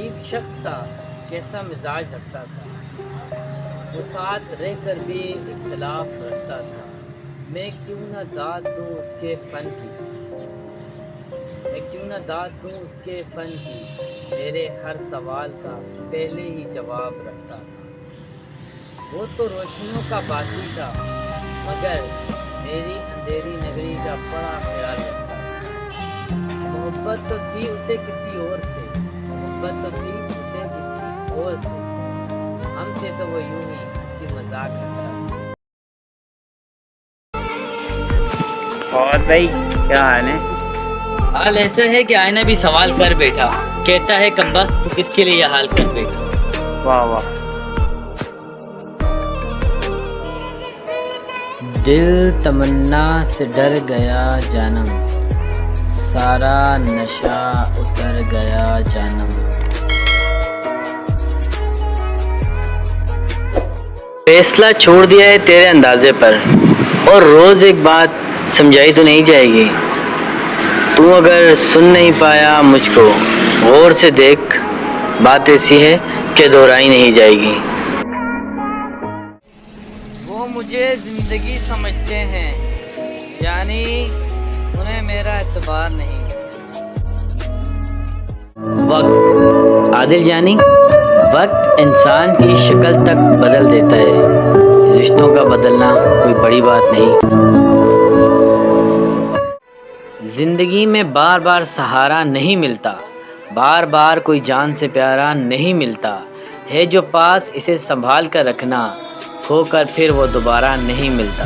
अजीब शख्स था, कैसा मिजाज रखता था। वो साथ रहकर भी इख्तिलाफ रखता था। मैं क्यों न दाद दूँ उसके फ़न की, मैं क्यों न दाद दूँ उसके फ़न की। मेरे हर सवाल का पहले ही जवाब रखता था। वो तो रोशनियों का बासी था, मगर मेरी अंधेरी नगरी का बड़ा ख्याल रखता था। मोहब्बत तो थी उसे किसी और से, मोहब्बत तो थी उसे किसी और से। हमसे तो वो यूं ही हंसी मजाक करता था। और भाई क्या हाल है? हाल ऐसा है कि आईना भी सवाल कर बैठा, कहता है कमबख्त तू किसके लिए यह हाल कर बैठा। वाह वाह। दिल तमन्ना से डर गया जानम, सारा नशा उतर गया जानम। फैसला छोड़ दिया है तेरे अंदाजे पर, और रोज एक बात समझाई तो नहीं जाएगी। तू अगर सुन नहीं पाया मुझको, गौर से देख, बात ऐसी है कि दोहराई नहीं जाएगी। वो मुझे जिंदगी समझते हैं, यानी उन्हें मेरा एतबार नहीं। वक्त आदिल जानी, वक्त इंसान की शक्ल तक बदल देता है। रिश्तों का बदलना कोई बड़ी बात नहीं। जिंदगी में बार बार सहारा नहीं मिलता, बार बार कोई जान से प्यारा नहीं मिलता है। जो पास इसे संभाल कर रखना, खोकर फिर वो दोबारा नहीं मिलता।